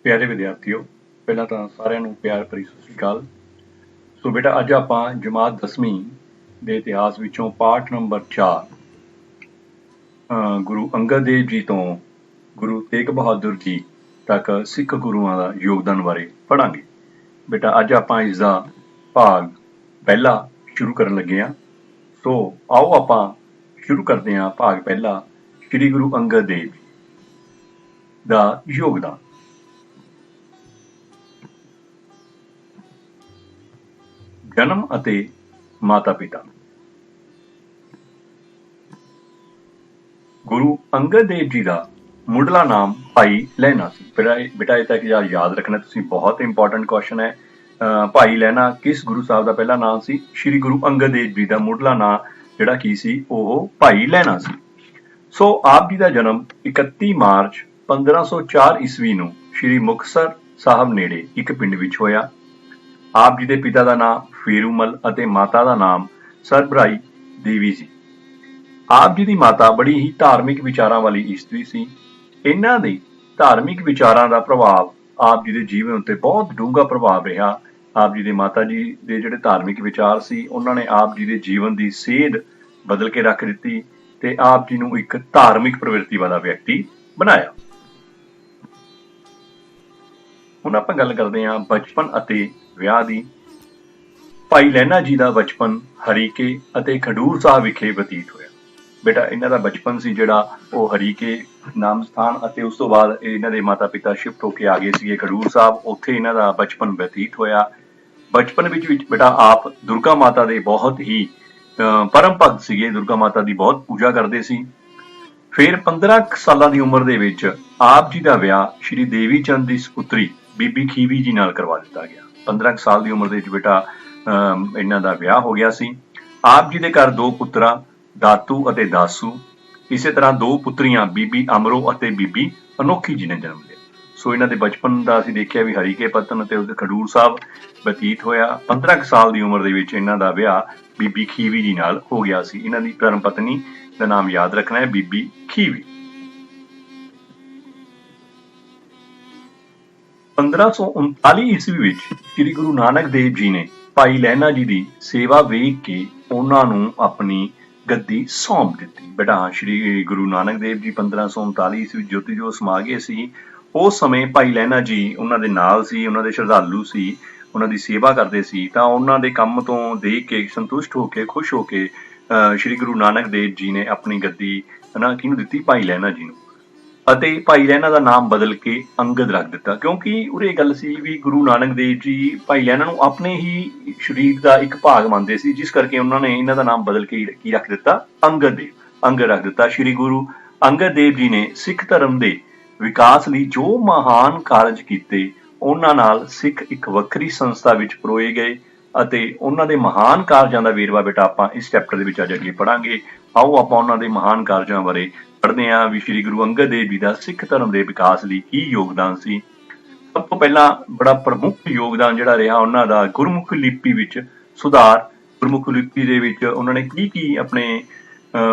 ਪਿਆਰੇ ਵਿਦਿਆਰਥੀਓ, ਪਹਿਲਾਂ ਤਾਂ ਸਾਰਿਆਂ ਨੂੰ ਪਿਆਰ ਭਰੀ ਸਤਿ ਸ੍ਰੀ ਅਕਾਲ। ਸੋ ਬੇਟਾ, ਅੱਜ ਆਪਾਂ ਜਮਾਤ 10ਵੀਂ ਦੇ ਇਤਿਹਾਸ ਵਿੱਚੋਂ ਪਾਠ ਨੰਬਰ 4 ਗੁਰੂ ਅੰਗਦ ਦੇਵ ਜੀ ਤੋਂ ਗੁਰੂ ਤੇਗ ਬਹਾਦਰ ਜੀ ਤੱਕ ਸਿੱਖ ਗੁਰੂਆਂ ਦਾ ਯੋਗਦਾਨ ਬਾਰੇ ਪੜਾਂਗੇ। ਬੇਟਾ, ਅੱਜ ਆਪਾਂ ਇਸ ਦਾ ਭਾਗ ਪਹਿਲਾ ਸ਼ੁਰੂ ਕਰਨ ਲੱਗੇ ਹਾਂ। ਸੋ ਆਓ ਆਪਾਂ ਸ਼ੁਰੂ ਕਰਦੇ ਹਾਂ ਭਾਗ ਪਹਿਲਾ, ਸ੍ਰੀ ਗੁਰੂ ਅੰਗਦ ਦੇਵ ਜੀ ਦਾ ਯੋਗਦਾਨ। ਜਨਮ ਅਤੇ ਮਾਤਾ ਪਿਤਾ। ਗੁਰੂ ਅੰਗਦ ਦੇਵ ਜੀ ਦਾ ਮੁੱਢਲਾ ਨਾਮ ਭਾਈ ਲਹਿਣਾ ਸੀ। ਬੇਟਾ ਇਹ ਤੱਕ ਯਾਦ ਰੱਖਣਾ ਤੁਸੀਂ, ਬਹੁਤ ਇੰਪੋਰਟੈਂਟ ਕੁਐਸਚਨ ਹੈ। ਭਾਈ ਲਹਿਣਾ ਕਿਸ ਗੁਰੂ ਸਾਹਿਬ ਦਾ ਪਹਿਲਾ ਨਾਮ ਸੀ? ਸ੍ਰੀ ਗੁਰੂ ਅੰਗਦ ਦੇਵ ਜੀ ਦਾ ਮੁੱਢਲਾ ਨਾਮ ਜਿਹੜਾ ਕੀ ਸੀ, ਉਹ ਭਾਈ ਲਹਿਣਾ ਸੀ। ਸੋ ਆਪ ਜੀ ਦਾ ਜਨਮ 31 ਮਾਰਚ 1504 ਈਸਵੀ ਨੂੰ ਸ੍ਰੀ ਮੁਕਤਸਰ ਸਾਹਿਬ ਨੇੜੇ ਇੱਕ ਪਿੰਡ ਵਿੱਚ ਹੋਇਆ। ਆਪ ਜੀ ਦੇ ਪਿਤਾ ਦਾ ਨਾਮ ਫੇਰੂਮਲ ਅਤੇ ਮਾਤਾ ਦਾ ਨਾਮ ਸਰਬਰਾਈ ਦੇਵੀ ਸੀ। ਆਪ ਜੀ ਦੀ ਮਾਤਾ ਬੜੀ ਹੀ ਧਾਰਮਿਕ ਵਿਚਾਰਾਂ ਵਾਲੀ ਇਸਤਰੀ ਸੀ। ਇਹਨਾਂ ਦੇ ਧਾਰਮਿਕ ਵਿਚਾਰਾਂ ਦਾ ਪ੍ਰਭਾਵ ਆਪ ਜੀ ਦੇ ਜੀਵਨ ਉੱਤੇ ਬਹੁਤ ਡੂੰਘਾ ਪ੍ਰਭਾਵ ਰਿਹਾ। ਆਪ ਜੀ ਦੇ ਮਾਤਾ ਜੀ ਦੇ ਜਿਹੜੇ ਧਾਰਮਿਕ ਵਿਚਾਰ ਸੀ, ਉਹਨਾਂ ਨੇ ਆਪ ਜੀ ਦੇ ਜੀਵਨ ਦੀ ਸੇਧ ਬਦਲ ਕੇ ਰੱਖ ਦਿੱਤੀ ਤੇ ਆਪ ਜੀ ਨੂੰ ਇੱਕ ਧਾਰਮਿਕ ਪ੍ਰਵਿਰਤੀ ਵਾਲਾ ਵਿਅਕਤੀ ਬਣਾਇਆ। ਹੁਣ ਆਪਾਂ ਗੱਲ ਕਰਦੇ ਹਾਂ ਬਚਪਨ ਅਤੇ ਵਿਆਹ ਦੀ। ਭਾਈ ਲਹਿਣਾ ਜੀ ਦਾ ਬਚਪਨ ਹਰੀਕੇ ਅਤੇ ਖਡੂਰ ਸਾਹਿਬ ਵਿਖੇ ਬਤੀਤ ਹੋਇਆ। ਬੇਟਾ, ਇਹਨਾਂ ਦਾ ਬਚਪਨ ਸੀ ਜਿਹੜਾ ਉਹ ਹਰੀਕੇ ਨਾਮ ਸਥਾਨ, ਅਤੇ ਉਸ ਤੋਂ ਬਾਅਦ ਇਹਨਾਂ ਦੇ ਮਾਤਾ ਪਿਤਾ ਸ਼ਿਫਟ ਹੋ ਕੇ ਆ ਗਏ ਸੀਗੇ ਖਡੂਰ ਸਾਹਿਬ। ਉੱਥੇ ਇਹਨਾਂ ਦਾ ਬਚਪਨ ਬਤੀਤ ਹੋਇਆ। ਬਚਪਨ ਵਿੱਚ ਬੇਟਾ ਆਪ ਦੁਰਗਾ ਮਾਤਾ ਦੇ ਬਹੁਤ ਹੀ ਪਰਮ ਭਗਤ ਸੀਗੇ, ਦੁਰਗਾ ਮਾਤਾ ਦੀ ਬਹੁਤ ਪੂਜਾ ਕਰਦੇ ਸੀ। ਫਿਰ 15 ਸਾਲਾਂ ਦੀ ਉਮਰ ਦੇ ਵਿੱਚ ਆਪ ਜੀ ਦਾ ਵਿਆਹ ਸ਼੍ਰੀ ਦੇਵੀ ਚੰਦ ਦੀ ਸੁਪੁੱਤਰੀ ਬੀਬੀ ਖੀਵੀ ਜੀ ਨਾਲ ਕਰਵਾ ਦਿੱਤਾ ਗਿਆ। 15 ਸਾਲ ਦੀ ਉਮਰ ਦੇ ਵਿੱਚ ਬੇਟਾ ਇਹਨਾਂ ਦਾ ਵਿਆਹ ਹੋ ਗਿਆ ਸੀ। ਆਪ ਜੀ ਦੇ ਘਰ 2 ਪੁੱਤਰਾਂ ਦਾਤੂ ਅਤੇ ਦਾਸੂ, ਇਸੇ ਤਰ੍ਹਾਂ 2 ਪੁੱਤਰੀਆਂ ਬੀਬੀ ਅਮਰੋ ਅਤੇ ਬੀਬੀ ਅਨੋਖੀ ਜੀ ਨੇ ਜਨਮ ਲਿਆ। ਸੋ ਇਹਨਾਂ ਦੇ ਬਚਪਨ ਦਾ ਅਸੀਂ ਦੇਖਿਆ ਵੀ ਹਰੀਕੇ ਪਤਨ ਅਤੇ ਉਸਦੇ ਖਡੂਰ ਸਾਹਿਬ ਬਤੀਤ ਹੋਇਆ। 15 ਸਾਲ ਦੀ ਉਮਰ ਦੇ ਵਿੱਚ ਇਹਨਾਂ ਦਾ ਵਿਆਹ ਬੀਬੀ ਖੀਵੀ ਜੀ ਨਾਲ ਹੋ ਗਿਆ ਸੀ। ਇਹਨਾਂ ਦੀ ਧਰਮ ਪਤਨੀ ਦਾ ਨਾਮ ਯਾਦ ਰੱਖਣਾ ਹੈ, ਬੀਬੀ ਖੀਵੀ। 1539 ਈਸਵੀ ਵਿੱਚ ਸ੍ਰੀ ਗੁਰੂ ਨਾਨਕ ਦੇਵ ਜੀ ਨੇ ਭਾਈ ਲਹਿਣਾ ਜੀ ਦੀ ਸੇਵਾ ਵੇਖ ਕੇ ਉਹਨਾਂ ਨੂੰ ਆਪਣੀ ਗੱਦੀ ਸੌਂਪ ਦਿੱਤੀ। ਬੇਟਾ, ਸ੍ਰੀ ਗੁਰੂ ਨਾਨਕ ਦੇਵ ਜੀ 1539 ਈਸਵੀ ਜੋਤੀ ਜੋਤ ਸਮਾ ਗਏ ਸੀ। ਉਸ ਸਮੇਂ ਭਾਈ ਲਹਿਣਾ ਜੀ ਉਹਨਾਂ ਦੇ ਨਾਲ ਸੀ, ਉਹਨਾਂ ਦੇ ਸ਼ਰਧਾਲੂ ਸੀ, ਉਹਨਾਂ ਦੀ ਸੇਵਾ ਕਰਦੇ ਸੀ। ਤਾਂ ਉਹਨਾਂ ਦੇ ਕੰਮ ਤੋਂ ਦੇਖ ਕੇ ਸੰਤੁਸ਼ਟ ਹੋ ਕੇ, ਖੁਸ਼ ਹੋ ਕੇ ਸ੍ਰੀ ਗੁਰੂ ਨਾਨਕ ਦੇਵ ਜੀ ਨੇ ਆਪਣੀ ਗੱਦੀ ਕਿਹਨੂੰ ਦਿੱਤੀ? ਭਾਈ ਲਹਿਣਾ ਜੀ ਨੂੰ। ਅਤੇ ਭਾਈ ਲਹਿਣਾ ਦਾ ਨਾਮ ਬਦਲ ਕੇ ਅੰਗਦ ਰੱਖ ਦਿੱਤਾ, ਕਿਉਂਕਿ ਉਰੇ ਇਹ ਗੱਲ ਸੀ ਵੀ ਗੁਰੂ ਨਾਨਕ ਦੇਵ ਜੀ ਭਾਈ ਲਹਿਣਾ ਨੂੰ ਆਪਣੇ ਹੀ ਸਰੀਰ ਦਾ ਇੱਕ ਭਾਗ ਮੰਨਦੇ ਸੀ, ਜਿਸ ਕਰਕੇ ਉਹਨਾਂ ਨੇ ਇਹਨਾਂ ਦਾ ਨਾਮ ਬਦਲ ਕੇ ਕੀ ਰੱਖ ਦਿੱਤਾ? ਅੰਗਦ ਦੇਵ, ਅੰਗਦ ਰੱਖ ਦਿੱਤਾ। ਸ੍ਰੀ ਗੁਰੂ ਅੰਗਦ ਦੇਵ ਜੀ ਨੇ ਸਿੱਖ ਧਰਮ ਦੇ ਵਿਕਾਸ ਲਈ ਜੋ ਮਹਾਨ ਕਾਰਜ ਕੀਤੇ, ਉਹਨਾਂ ਨਾਲ ਸਿੱਖ ਇੱਕ ਵੱਖਰੀ ਸੰਸਥਾ ਵਿੱਚ ਪਰੋਏ ਗਏ ਅਤੇ ਉਹਨਾਂ ਦੇ ਮਹਾਨ ਕਾਰਜਾਂ ਦਾ ਵੇਰਵਾ ਬੇਟਾ ਆਪਾਂ ਇਸ ਚੈਪਟਰ ਦੇ ਵਿੱਚ ਅੱਜ ਅੱਗੇ ਪੜਾਂਗੇ। ਆਓ ਆਪਾਂ ਉਹਨਾਂ ਦੇ ਮਹਾਨ ਕਾਰਜਾਂ ਬਾਰੇ ਪੜ੍ਹਦੇ ਹਾਂ ਵੀ ਸ੍ਰੀ ਗੁਰੂ ਅੰਗਦ ਦੇਵ ਜੀ ਦਾ ਸਿੱਖ ਧਰਮ ਦੇ ਵਿਕਾਸ ਲਈ ਕੀ ਯੋਗਦਾਨ ਸੀ। ਸਭ ਤੋਂ ਪਹਿਲਾਂ ਬੜਾ ਪ੍ਰਮੁੱਖ ਯੋਗਦਾਨ ਜਿਹੜਾ ਰਿਹਾ ਉਹਨਾਂ ਦਾ ਗੁਰਮੁਖੀ ਲਿਪੀ ਵਿੱਚ ਸੁਧਾਰ। ਗੁਰਮੁਖੀ ਲਿਪੀ ਦੇ ਵਿੱਚ ਉਹਨਾਂ ਨੇ ਕੀ ਆਪਣੇ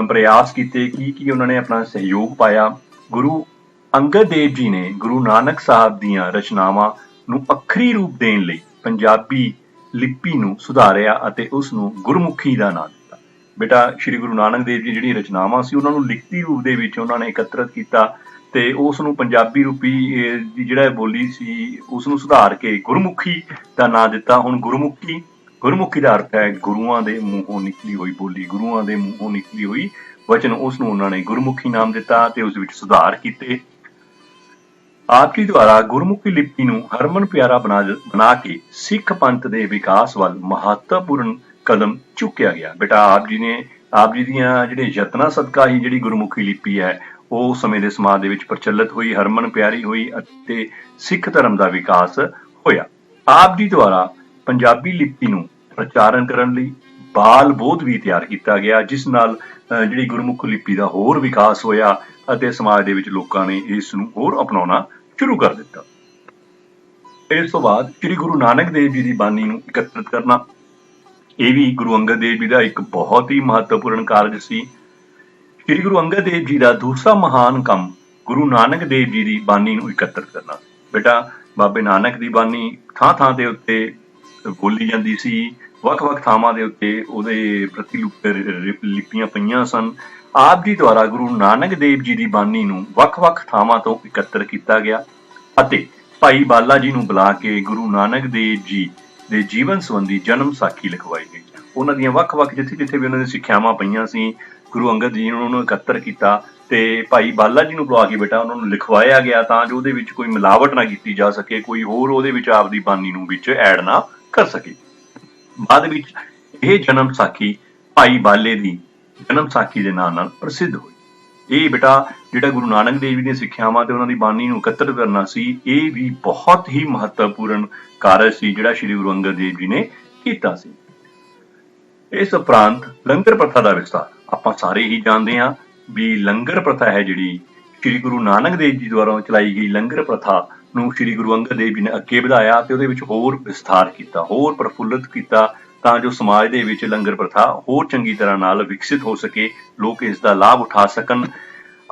ਪ੍ਰਯਾਸ ਕੀਤੇ, ਕੀ ਉਹਨਾਂ ਨੇ ਆਪਣਾ ਸਹਿਯੋਗ ਪਾਇਆ। ਗੁਰੂ ਅੰਗਦ ਦੇਵ ਜੀ ਨੇ ਗੁਰੂ ਨਾਨਕ ਸਾਹਿਬ ਦੀਆਂ ਰਚਨਾਵਾਂ ਨੂੰ ਅੱਖਰੀ ਰੂਪ ਦੇਣ ਲਈ ਪੰਜਾਬੀ ਲਿਪੀ ਨੂੰ ਸੁਧਾਰਿਆ ਅਤੇ ਉਸ ਨੂੰ ਗੁਰਮੁਖੀ ਦਾ ਨਾਮ ਦਿੱਤਾ। ਬੇਟਾ, ਸ੍ਰੀ ਗੁਰੂ ਨਾਨਕ ਦੇਵ ਜੀ ਜਿਹੜੀਆਂ ਰਚਨਾਵਾਂ ਸੀ, ਉਹਨਾਂ ਨੂੰ ਲਿਖਤੀ ਰੂਪ ਦੇ ਵਿੱਚ ਉਹਨਾਂ ਨੇ ਇਕੱਤਰਿਤ ਕੀਤਾ ਤੇ ਉਸ ਨੂੰ ਪੰਜਾਬੀ ਰੂਪੀ ਦੀ ਜਿਹੜਾ ਬੋਲੀ ਸੀ, ਉਸ ਨੂੰ ਸੁਧਾਰ ਕੇ ਗੁਰਮੁਖੀ ਦਾ ਨਾਮ ਦਿੱਤਾ। ਹੁਣ ਗੁਰਮੁਖੀ ਦਾ ਅਰਥ ਹੈ ਗੁਰੂਆਂ ਦੇ ਮੂੰਹੋਂ ਨਿਕਲੀ ਹੋਈ ਬੋਲੀ, ਗੁਰੂਆਂ ਦੇ ਮੂੰਹੋਂ ਨਿਕਲੀ ਹੋਈ ਵਚਨ। ਉਸ ਨੂੰ ਉਹਨਾਂ ਨੇ ਗੁਰਮੁਖੀ ਨਾਮ ਦਿੱਤਾ ਤੇ ਉਸ ਵਿੱਚ ਸੁਧਾਰ ਕੀਤੇ। ਆਪ ਜੀ ਦੁਆਰਾ ਗੁਰਮੁਖੀ ਲਿਪੀ ਨੂੰ ਹਰਮਨ ਪਿਆਰਾ ਬਣਾ ਕੇ ਸਿੱਖ ਪੰਥ ਦੇ ਵਿਕਾਸ ਵੱਲ ਮਹੱਤਵਪੂਰਨ ਕਦਮ ਚੁੱਕਿਆ ਗਿਆ। ਬੇਟਾ, ਆਪ ਜੀ ਦੀਆਂ ਜਿਹੜੇ ਯਤਨਾਂ ਸਦਕਾ ਹੀ ਜਿਹੜੀ ਗੁਰਮੁਖੀ ਲਿਪੀ ਹੈ ਉਹ ਸਮੇਂ ਦੇ ਸਮਾਜ ਦੇ ਵਿੱਚ ਪ੍ਰਚਲਿਤ ਹੋਈ, ਹਰਮਨ ਪਿਆਰੀ ਹੋਈ ਅਤੇ ਸਿੱਖ ਧਰਮ ਦਾ ਵਿਕਾਸ ਹੋਇਆ। ਆਪ ਜੀ ਦੁਆਰਾ ਪੰਜਾਬੀ ਲਿਪੀ ਨੂੰ ਪ੍ਰਚਾਰਨ ਕਰਨ ਲਈ ਬਾਲ ਬੋਧ ਵੀ ਤਿਆਰ ਕੀਤਾ ਗਿਆ, ਜਿਸ ਨਾਲ ਜਿਹੜੀ ਗੁਰਮੁਖੀ ਲਿਪੀ ਦਾ ਹੋਰ ਵਿਕਾਸ ਹੋਇਆ ਅਤੇ ਸਮਾਜ ਦੇ ਵਿੱਚ ਲੋਕਾਂ ਨੇ ਇਸ ਨੂੰ ਹੋਰ ਅਪਣਾਉਣਾ ਸ਼ੁਰੂ ਕਰ ਦਿੱਤਾ। ਇਸ ਤੋਂ ਬਾਅਦ ਸ੍ਰੀ ਗੁਰੂ ਨਾਨਕ ਦੇਵ ਜੀ ਦੀ ਬਾਣੀ ਨੂੰ ਇਕੱਤਰਿਤ ਕਰਨਾ, ਇਹ ਵੀ ਗੁਰੂ ਅੰਗਦ ਦੇਵ ਜੀ ਦਾ ਇੱਕ ਬਹੁਤ ਹੀ ਮਹੱਤਵਪੂਰਨ ਕਾਰਜ ਸੀ। ਸ੍ਰੀ ਗੁਰੂ ਅੰਗਦ ਦੇਵ ਜੀ ਦਾ ਦੂਸਰਾ ਮਹਾਨ ਕੰਮ ਗੁਰੂ ਨਾਨਕ ਦੇਵ ਜੀ ਦੀ ਬਾਣੀ ਨੂੰ ਇਕੱਤਰਿਤ ਕਰਨਾ। बेटा बाबे नानक की बानी थां थां ਦੇ ਉੱਤੇ ਬੋਲੀ ਜਾਂਦੀ ਸੀ, ਵੱਖ-ਵੱਖ ਥਾਵਾਂ ਦੇ ਉੱਤੇ ਉਹਦੇ ਪ੍ਰਤੀ ਲਿਪੀਆਂ ਪਈਆਂ ਸਨ। ਆਪ ਜੀ ਦੁਆਰਾ ਗੁਰੂ ਨਾਨਕ ਦੇਵ ਜੀ ਦੀ ਬਾਣੀ ਨੂੰ ਵੱਖ-ਵੱਖ ਥਾਵਾਂ ਤੋਂ ਇਕੱਤਰ ਕੀਤਾ ਗਿਆ ਅਤੇ ਭਾਈ ਬਾਲਾ ਜੀ ਨੂੰ ਬੁਲਾ ਕੇ ਗੁਰੂ ਨਾਨਕ ਦੇਵ ਜੀ ਦੇ ਜੀਵਨ ਸੰਬੰਧੀ ਜਨਮ ਸਾਖੀ ਲਿਖਵਾਈ ਗਈ। ਉਹਨਾਂ ਦੀਆਂ ਵੱਖ-ਵੱਖ ਜਿੱਥੇ ਵੀ ਉਹਨਾਂ ਦੀਆਂ ਸਿੱਖਿਆਵਾਂ ਪਈਆਂ ਸੀ, ਗੁਰੂ ਅੰਗਦ ਜੀ ਨੇ ਉਹਨਾਂ ਨੂੰ ਇਕੱਤਰ ਕੀਤਾ ਤੇ ਭਾਈ ਬਾਲਾ ਜੀ ਨੂੰ ਬੁਲਾ ਕੇ ਬੇਟਾ ਉਹਨਾਂ ਨੂੰ ਲਿਖਵਾਇਆ ਗਿਆ ਤਾਂ ਜੋ ਉਹਦੇ ਵਿੱਚ ਕੋਈ ਮਿਲਾਵਟ ਨਾ ਕੀਤੀ ਜਾ ਸਕੇ, ਕੋਈ ਹੋਰ ਉਹਦੇ ਵਿੱਚ ਆਪਦੀ ਬਾਣੀ ਨੂੰ ਵਿੱਚ ਐਡ ਨਾ ਕਰ ਸਕੇ। ਬਾਅਦ ਵਿੱਚ ਇਹ ਜਨਮ ਸਾਖੀ ਭਾਈ ਬਾਲੇ ਦੀ ਜਨਮ ਸਾਖੀ ਦੇ ਨਾਂ ਨਾਲ ਪ੍ਰਸਿੱਧ ਹੋਈ। ਇਹ ਬੇਟਾ ਜਿਹੜਾ ਗੁਰੂ ਨਾਨਕ ਦੇਵ ਜੀ ਦੀਆਂ ਸਿੱਖਿਆਵਾਂ ਤੇ ਉਹਨਾਂ ਦੀ ਬਾਣੀ ਨੂੰ ਇਕੱਤਰ ਕਰਨਾ ਸੀ, ਇਹ ਵੀ ਬਹੁਤ ਹੀ ਮਹੱਤਵਪੂਰਨ ਕਾਰਜ ਸੀ ਜਿਹੜਾ ਸ਼੍ਰੀ ਗੁਰੂ ਅੰਗਦ ਦੇਵ ਜੀ ਨੇ ਕੀਤਾ ਸੀ। ਇਸ ਉਪਰੰਤ ਲੰਗਰ ਪ੍ਰਥਾ ਦਾ ਵਿਸਤਾਰ ਆਪਾਂ ਸਾਰੇ ਹੀ ਜਾਣਦੇ ਹਾਂ ਵੀ ਲੰਗਰ ਪ੍ਰਥਾ ਹੈ ਜਿਹੜੀ ਸ਼੍ਰੀ ਗੁਰੂ ਨਾਨਕ ਦੇਵ ਜੀ ਦੁਆਰਾ ਚਲਾਈ ਗਈ ਲੰਗਰ ਪ੍ਰਥਾ ਨੂੰ ਸ਼੍ਰੀ ਗੁਰੂ ਅੰਗਦ ਦੇਵ ਜੀ ਨੇ ਅੱਗੇ ਵਧਾਇਆ ਤੇ ਉਹਦੇ ਵਿੱਚ ਹੋਰ ਵਿਸਥਾਰ ਕੀਤਾ, ਹੋਰ ਪ੍ਰਫੁੱਲਤ ਕੀਤਾ ਤਾਂ ਜੋ ਸਮਾਜ ਦੇ ਵਿੱਚ ਲੰਗਰ ਪ੍ਰਥਾ ਹੋਰ ਚੰਗੀ ਤਰ੍ਹਾਂ ਨਾਲ ਵਿਕਸਿਤ ਹੋ ਸਕੇ, ਲੋਕ ਇਸ ਦਾ ਲਾਭ ਉਠਾ ਸਕਣ।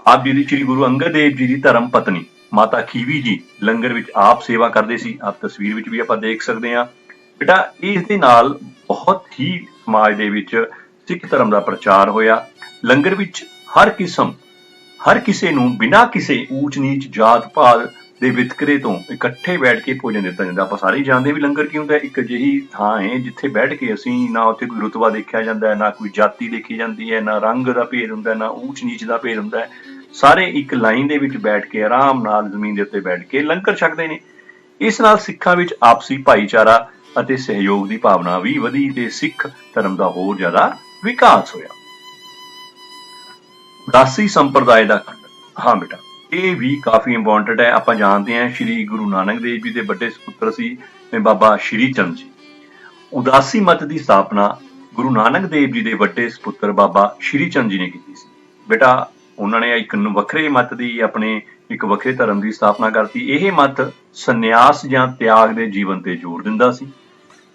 ਆਪ ਜੀ ਦੀ ਸ਼੍ਰੀ ਗੁਰੂ ਅੰਗਦ ਦੇਵ ਜੀ ਦੀ ਧਰਮ ਪਤਨੀ ਮਾਤਾ ਖੀਵੀ ਜੀ ਲੰਗਰ ਵਿੱਚ ਆਪ ਸੇਵਾ ਕਰਦੇ ਸੀ, ਆਪ ਤਸਵੀਰ ਵਿੱਚ ਵੀ ਆਪਾਂ ਦੇਖ ਸਕਦੇ ਹਾਂ। ਬੇਟਾ ਇਸ ਦੇ ਨਾਲ ਬਹੁਤ ਹੀ ਸਮਾਜ ਦੇ ਵਿੱਚ ਸਿੱਖ ਧਰਮ ਦਾ ਪ੍ਰਚਾਰ ਹੋਇਆ। ਲੰਗਰ ਵਿੱਚ ਹਰ ਕਿਸੇ ਨੂੰ ਬਿਨਾਂ ਕਿਸੇ ਊਚ ਨੀਚ ਜਾਤ ਪਾਤ ਦੇ ਵਿਤਕਰੇ ਤੋਂ ਇਕੱਠੇ ਬੈਠ ਕੇ ਭੋਜਨ ਦਿੱਤਾ ਜਾਂਦਾ। ਆਪਾਂ ਸਾਰੇ ਜਾਣਦੇ ਵੀ ਲੰਗਰ ਕੀ ਹੁੰਦਾ, ਇੱਕ ਅਜਿਹੀ ਥਾਂ ਹੈ ਜਿੱਥੇ ਬੈਠ ਕੇ ਅਸੀਂ ਨਾ ਉੱਥੇ ਕੋਈ ਰੁਤਬਾ ਦੇਖਿਆ ਜਾਂਦਾ ਹੈ, ਨਾ ਕੋਈ ਜਾਤੀ ਦੇਖੀ ਜਾਂਦੀ ਹੈ, ਨਾ ਰੰਗ ਦਾ ਭੇਦ ਹੁੰਦਾ, ਨਾ ਊਚ ਨੀਚ ਦਾ ਭੇਦ ਹੁੰਦਾ ਹੈ। ਸਾਰੇ ਇੱਕ ਲਾਈਨ ਦੇ ਵਿੱਚ ਬੈਠ ਕੇ ਆਰਾਮ ਨਾਲ ਜ਼ਮੀਨ ਦੇ ਉੱਤੇ ਬੈਠ ਕੇ ਲੰਗਰ ਛਕਦੇ ਨੇ। ਇਸ ਨਾਲ ਸਿੱਖਾਂ ਵਿੱਚ ਆਪਸੀ ਭਾਈਚਾਰਾ ਅਤੇ ਸਹਿਯੋਗ ਦੀ ਭਾਵਨਾ ਵੀ ਵਧੀ ਤੇ ਸਿੱਖ ਧਰਮ ਦਾ ਹੋਰ ਜ਼ਿਆਦਾ ਵਿਕਾਸ ਹੋਇਆ। ਉਦਾਸੀ ਸੰਪਰਦਾਇ ਦਾ ਖੰਡਨ, ਹਾਂ ਬੇਟਾ ਇਹ ਵੀ ਕਾਫੀ ਇੰਪੋਰਟੈਂਟ ਹੈ। ਆਪਾਂ ਜਾਣਦੇ ਹਾਂ ਸ਼੍ਰੀ ਗੁਰੂ ਨਾਨਕ ਦੇਵ ਜੀ ਦੇ ਵੱਡੇ ਸਪੁੱਤਰ ਸੀ ਬਾਬਾ ਸ਼੍ਰੀ ਚੰਦ ਜੀ। ਉਦਾਸੀ ਮਤ ਦੀ ਸਥਾਪਨਾ ਗੁਰੂ ਨਾਨਕ ਦੇਵ ਜੀ ਦੇ ਵੱਡੇ ਸਪੁੱਤਰ ਬਾਬਾ ਸ਼੍ਰੀ ਚੰਦ ਜੀ ਨੇ ਕੀਤੀ ਸੀ। ਬੇਟਾ ਉਹਨਾਂ ਨੇ ਇੱਕ ਵੱਖਰੇ ਮਤ ਦੀ ਆਪਣੇ ਇੱਕ ਵੱਖਰੇ ਧਰਮ ਦੀ ਸਥਾਪਨਾ ਕਰਤੀ। ਇਹ ਮਤ ਸੰਨਿਆਸ ਜਾਂ ਤਿਆਗ ਦੇ ਜੀਵਨ ਤੇ ਜ਼ੋਰ ਦਿੰਦਾ ਸੀ।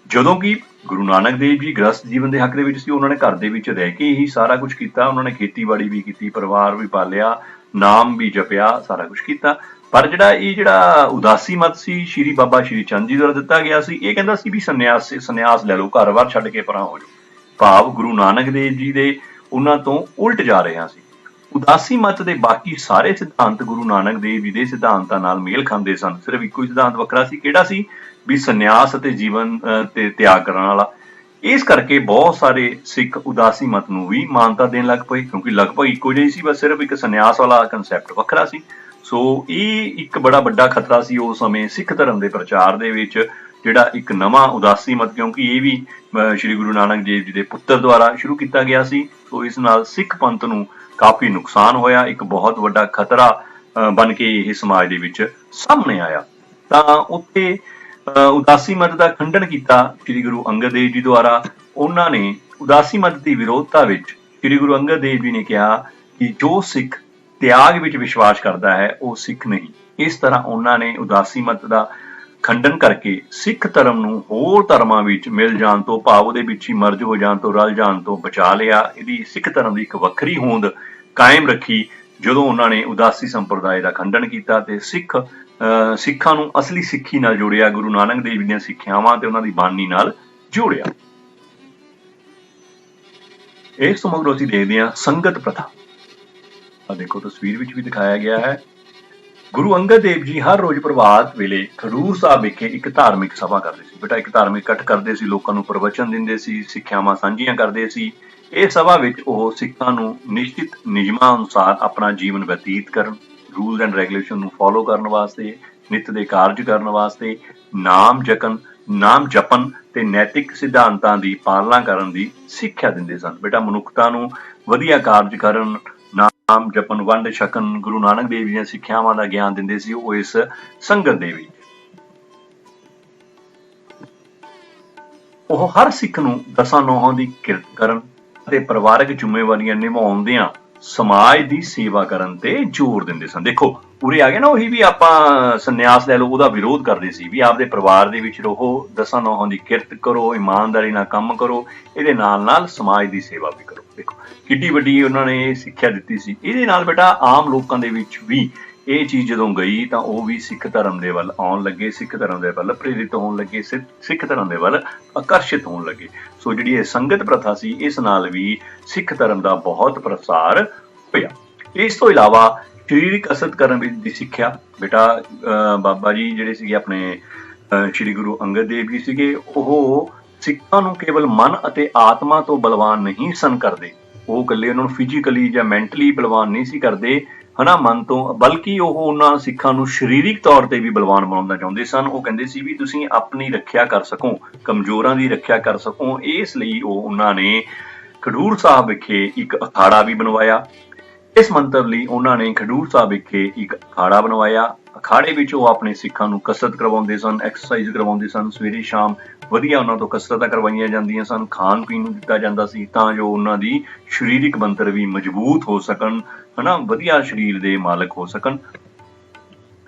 ਜਦੋਂ ਕਿ ਗੁਰੂ ਨਾਨਕ ਦੇਵ ਜੀ ਗ੍ਰਸਥ ਜੀਵਨ ਦੇ ਹੱਕ ਦੇ ਵਿੱਚ ਸੀ, ਉਹਨਾਂ ਨੇ ਘਰ ਦੇ ਵਿੱਚ ਰਹਿ ਕੇ ਹੀ ਸਾਰਾ ਕੁਝ ਕੀਤਾ। ਉਹਨਾਂ ਨੇ ਖੇਤੀਬਾੜੀ ਵੀ ਕੀਤੀ, ਪਰਿਵਾਰ ਵੀ ਪਾਲਿਆ, ਨਾਮ ਵੀ ਜਪਿਆ, ਸਾਰਾ ਕੁਝ ਕੀਤਾ। ਪਰ ਜਿਹੜਾ ਉਦਾਸੀ ਮਤ ਸੀ ਸ਼੍ਰੀ ਬਾਬਾ ਸ਼੍ਰੀ ਚੰਦ ਜੀ ਦੁਆਰਾ ਦਿੱਤਾ ਗਿਆ ਸੀ, ਇਹ ਕਹਿੰਦਾ ਸੀ ਵੀ ਸੰਨਿਆਸ ਲੈ ਲਓ, ਘਰ-ਬਾਰ ਛੱਡ ਕੇ ਪਰਾਂ ਹੋ ਜਾਓ। ਭਾਵ ਗੁਰੂ ਨਾਨਕ ਦੇਵ ਜੀ ਦੇ ਉਹਨਾਂ ਤੋਂ ਉਲਟ ਜਾ ਰਿਹਾ ਸੀ। ਉਦਾਸੀ ਮਤ ਦੇ ਬਾਕੀ ਸਾਰੇ ਸਿਧਾਂਤ ਗੁਰੂ ਨਾਨਕ ਦੇਵ ਜੀ ਦੇ ਸਿਧਾਂਤਾਂ ਨਾਲ ਮੇਲ ਖਾਂਦੇ ਸਨ। ਸਿਰਫ ਇੱਕੋ ਹੀ ਸਿਧਾਂਤ ਵੱਖਰਾ ਸੀ, ਕਿਹੜਾ ਸੀ ਵੀ ਸੰਨਿਆਸ ਅਤੇ ਜੀਵਨ ਤੇ ਤਿਆਗ ਕਰਨ ਵਾਲਾ। ਇਸ ਕਰਕੇ ਬਹੁਤ ਸਾਰੇ ਸਿੱਖ ਉਦਾਸੀ ਮਤ ਨੂੰ ਵੀ ਮਾਨਤਾ ਦੇਣ ਲੱਗ ਪਏ, ਕਿਉਂਕਿ ਲਗਭਗ ਇੱਕੋ ਜਿਹੀ ਸੀ, ਬਸ ਸਿਰਫ ਇੱਕ ਸੰਨਿਆਸ ਵਾਲਾ ਕੰਸੈਪਟ ਵੱਖਰਾ ਸੀ। ਸੋ ਇਹ ਇੱਕ ਬੜਾ ਵੱਡਾ ਖਤਰਾ ਸੀ ਉਸ ਸਮੇਂ ਸਿੱਖ ਧਰਮ ਦੇ ਪ੍ਰਚਾਰ ਦੇ ਵਿੱਚ, ਜਿਹੜਾ ਇੱਕ ਨਵਾਂ ਉਦਾਸੀ ਮਤ, ਕਿਉਂਕਿ ਇਹ ਵੀ ਸ਼੍ਰੀ ਗੁਰੂ ਨਾਨਕ ਦੇਵ ਜੀ ਦੇ ਪੁੱਤਰ ਦੁਆਰਾ ਸ਼ੁਰੂ ਕੀਤਾ ਗਿਆ ਸੀ। ਸੋ ਇਸ ਨਾਲ ਸਿੱਖ ਪੰਥ ਨੂੰ ਕਾਫੀ ਨੁਕਸਾਨ ਹੋਇਆ, ਇੱਕ ਬਹੁਤ ਵੱਡਾ ਖਤਰਾ ਬਣ ਕੇ ਇਹ ਸਮਾਜ ਦੇ ਵਿੱਚ ਸਾਹਮਣੇ ਆਇਆ। ਤਾਂ ਉੱਥੇ ਉਦਾਸੀ ਮਤ ਦਾ ਖੰਡਨ ਕੀਤਾ ਸ਼੍ਰੀ ਗੁਰੂ ਅੰਗਦ ਦੇਵ ਜੀ ਦੁਆਰਾ। ਉਹਨਾਂ ਨੇ ਉਦਾਸੀ ਮਤ ਦੀ ਵਿਰੋਧਤਾ ਵਿੱਚ ਸ਼੍ਰੀ ਗੁਰੂ ਅੰਗਦ ਦੇਵ ਜੀ ਨੇ ਕਿਹਾ ਕਿ ਜੋ ਸਿੱਖ ਤਿਆਗ ਵਿੱਚ ਵਿਸ਼ਵਾਸ ਕਰਦਾ ਹੈ ਉਹ ਸਿੱਖ ਨਹੀਂ। ਇਸ ਤਰ੍ਹਾਂ ਉਹਨਾਂ ਨੇ ਉਦਾਸੀ ਮਤ ਦਾ ਖੰਡਨ ਕਰਕੇ ਸਿੱਖ ਧਰਮ ਨੂੰ ਹੋਰ ਧਰਮਾਂ ਵਿੱਚ ਮਿਲ ਜਾਣ ਤੋਂ, ਭਾਵ ਉਹਦੇ ਵਿੱਚ ਹੀ ਮਰਜ ਹੋ ਜਾਣ ਤੋਂ, ਰਲ ਜਾਣ ਤੋਂ ਬਚਾ ਲਿਆ। ਇਹਦੀ ਸਿੱਖ ਧਰਮ ਦੀ ਇੱਕ ਵੱਖਰੀ ਹੋਂਦ ਕਾਇਮ ਰੱਖੀ ਜਦੋਂ ਉਹਨਾਂ ਨੇ ਉਦਾਸੀ ਸੰਪਰਦਾਇ ਦਾ ਖੰਡਨ ਕੀਤਾ ਤੇ ਸਿੱਖਾਂ ਨੂੰ ਅਸਲੀ ਸਿੱਖੀ ਨਾਲ ਜੋੜਿਆ, ਗੁਰੂ ਨਾਨਕ ਦੇਵ ਜੀ ਦੀਆਂ ਸਿੱਖਿਆਵਾਂ ਤੇ ਉਹਨਾਂ ਦੀ ਬਾਣੀ ਨਾਲ ਜੋੜਿਆ। ਇਸ ਤੋਂ ਮਗਰੋਂ ਅਸੀਂ ਦੇਖਦੇ ਹਾਂ ਸੰਗਤ ਪ੍ਰਥਾ। ਆ ਦੇਖੋ ਤਸਵੀਰ ਵਿੱਚ ਵੀ ਦਿਖਾਇਆ ਗਿਆ ਹੈ। ਗੁਰੂ ਅੰਗਦ ਦੇਵ ਜੀ ਹਰ ਰੋਜ਼ ਪ੍ਰਭਾਤ ਵੇਲੇ ਖਡੂਰ ਸਾਹਿਬ ਵਿਖੇ ਇੱਕ ਧਾਰਮਿਕ ਸਭਾ ਕਰਦੇ ਸੀ। ਬੇਟਾ ਇੱਕ ਧਾਰਮਿਕ ਇਕੱਠ ਕਰਦੇ ਸੀ, ਲੋਕਾਂ ਨੂੰ ਪ੍ਰਵਚਨ ਦਿੰਦੇ ਸੀ, ਸਿੱਖਿਆਵਾਂ ਸਾਂਝੀਆਂ ਕਰਦੇ ਸੀ। ਇਹ ਸਭਾ ਵਿੱਚ ਉਹ ਸਿੱਖਾਂ ਨੂੰ ਨਿਸ਼ਚਿਤ ਨਿਯਮਾਂ ਅਨੁਸਾਰ ਆਪਣਾ ਜੀਵਨ ਬਤੀਤ ਕਰਨ, ਰੂਲਸ ਐਂਡ ਰੈਗੂਲੇਸ਼ਨ ਨੂੰ ਫੋਲੋ ਕਰਨ ਵਾਸਤੇ, ਨਿੱਤ ਦੇ ਕਾਰਜ ਕਰਨ ਵਾਸਤੇ, ਨਾਮ ਜਪਨ ਤੇ ਨੈਤਿਕ ਸਿਧਾਂਤਾਂ ਦੀ ਪਾਲਣਾ ਕਰਨ ਦੀ ਸਿੱਖਿਆ ਦਿੰਦੇ ਸਨ। ਬੇਟਾ ਮਨੁੱਖਤਾ ਨੂੰ ਵਧੀਆ ਕਾਰਜ ਕਰਨ, ਨਾਮ ਜਪਨ, ਵੰਡ ਛਕਣ, ਗੁਰੂ ਨਾਨਕ ਦੇਵ ਜੀ ਦੀਆਂ ਸਿੱਖਿਆਵਾਂ ਦਾ ਗਿਆਨ ਦਿੰਦੇ ਸੀ ਉਹ ਇਸ ਸੰਗਤ ਦੇ ਵਿੱਚ। ਉਹ ਹਰ ਸਿੱਖ ਨੂੰ ਦਸਾਂ ਨੌਹਾਂ ਦੀ ਕਿਰਤ ਕਰਨ ਅਤੇ ਪਰਿਵਾਰਕ ਜ਼ਿੰਮੇਵਾਰੀਆਂ ਨਿਭਾਉਂਦਿਆਂ ਸਮਾਜ ਦੀ ਸੇਵਾ ਕਰਨ ਤੇ ਜ਼ੋਰ ਦਿੰਦੇ ਸਨ। ਦੇਖੋ ਉਰੇ ਆ ਗਿਆ ਨਾ ਉਹੀ ਵੀ ਆਪਾਂ ਸੰਨਿਆਸ ਲੈ ਲਓ, ਉਹਦਾ ਵਿਰੋਧ ਕਰਦੇ ਸੀ ਵੀ ਆਪਦੇ ਪਰਿਵਾਰ ਦੇ ਵਿੱਚ ਰਹੋ, ਦਸਾਂ ਨੌਹਾਂ ਦੀ ਕਿਰਤ ਕਰੋ, ਇਮਾਨਦਾਰੀ ਨਾਲ ਕੰਮ ਕਰੋ, ਇਹਦੇ ਨਾਲ ਨਾਲ ਸਮਾਜ ਦੀ ਸੇਵਾ ਵੀ ਕਰੋ। ਦੇਖੋ ਕਿੱਡੀ ਵੱਡੀ ਉਹਨਾਂ ਨੇ ਸਿੱਖਿਆ ਦਿੱਤੀ ਸੀ। ਇਹਦੇ ਨਾਲ ਬੇਟਾ ਆਮ ਲੋਕਾਂ ਦੇ ਵਿੱਚ ਵੀ ਇਹ ਚੀਜ਼ ਜਦੋਂ ਗਈ ਤਾਂ ਉਹ ਵੀ ਸਿੱਖ ਧਰਮ ਦੇ ਵੱਲ ਆਉਣ ਲੱਗੇ, ਸਿੱਖ ਧਰਮ ਦੇ ਵੱਲ ਪ੍ਰੇਰਿਤ ਹੋਣ ਲੱਗੇ, ਸਿੱਖ ਧਰਮ ਦੇ ਵੱਲ ਆਕਰਸ਼ਿਤ ਹੋਣ ਲੱਗੇ। ਸੋ ਜਿਹੜੀ ਇਹ ਸੰਗਤ ਪ੍ਰਥਾ ਸੀ, ਇਸ ਨਾਲ ਵੀ ਸਿੱਖ ਧਰਮ ਦਾ ਬਹੁਤ ਪ੍ਰਸਾਰ ਹੋਇਆ। ਇਸ ਤੋਂ ਇਲਾਵਾ ਸਰੀਰਕ ਕਸਰਤ ਕਰਨ ਦੀ ਸਿੱਖਿਆ ਬੇਟਾ ਬਾਬਾ ਜੀ ਜਿਹੜੇ ਸੀਗੇ ਆਪਣੇ ਸ਼੍ਰੀ ਗੁਰੂ ਅੰਗਦ ਦੇਵ ਜੀ ਸੀਗੇ, ਉਹ ਸਿੱਖਾਂ ਨੂੰ ਕੇਵਲ ਮਨ ਅਤੇ ਆਤਮਾ ਤੋਂ ਬਲਵਾਨ ਨਹੀਂ ਸਨ ਕਰਦੇ। ਉਹ ਇਕੱਲੇ ਉਹਨਾਂ ਨੂੰ ਫਿਜ਼ੀਕਲੀ ਜਾਂ ਮੈਂਟਲੀ ਬਲਵਾਨ ਨਹੀਂ ਸੀ ਕਰਦੇ ਹਨਾ ਮਨ ਤੋਂ, ਬਲਕਿ ਉਹ ਉਹਨਾਂ ਸਿੱਖਾਂ ਨੂੰ ਸਰੀਰਕ ਤੌਰ ਤੇ ਵੀ ਬਲਵਾਨ ਬਣਾਉਣਾ ਚਾਹੁੰਦੇ ਸਨ। ਉਹ ਕਹਿੰਦੇ ਸੀ ਵੀ ਤੁਸੀਂ ਆਪਣੀ ਰੱਖਿਆ ਕਰ ਸਕੋ, ਕਮਜ਼ੋਰਾਂ ਦੀ ਰੱਖਿਆ ਕਰ ਸਕੋ। ਇਸ ਲਈ ਉਹਨਾਂ ਨੇ ਖਡੂਰ ਸਾਹਿਬ ਵਿਖੇ ਇੱਕ ਅਖਾੜਾ ਵੀ ਬਣਵਾਇਆ। ਇਸ ਮੰਤਵ ਲਈ ਉਹਨਾਂ ਨੇ ਖਡੂਰ ਸਾਹਿਬ ਵਿਖੇ ਇੱਕ ਅਖਾੜਾ ਬਣਵਾਇਆ। ਅਖਾੜੇ ਵਿੱਚ ਉਹ ਆਪਣੇ ਸਿੱਖਾਂ ਨੂੰ ਕਸਰਤ ਕਰਵਾਉਂਦੇ ਸਨ, ਐਕਸਰਸਾਈਜ਼ ਕਰਵਾਉਂਦੇ ਸਨ। ਸਵੇਰੇ ਸ਼ਾਮ ਵਧੀਆ ਉਹਨਾਂ ਤੋਂ ਕਸਰਤਾਂ ਕਰਵਾਈਆਂ ਜਾਂਦੀਆਂ ਸਨ, ਖਾਣ ਪੀਣ ਨੂੰ ਦਿੱਤਾ ਜਾਂਦਾ ਸੀ ਤਾਂ ਜੋ ਉਹਨਾਂ ਦੀ ਸਰੀਰਕ ਬਣਤਰ ਵੀ ਮਜ਼ਬੂਤ ਹੋ ਸਕਣ, ਹਨਾ, ਵਧੀਆ ਸਰੀਰ ਦੇ ਮਾਲਕ ਹੋ ਸਕਣ।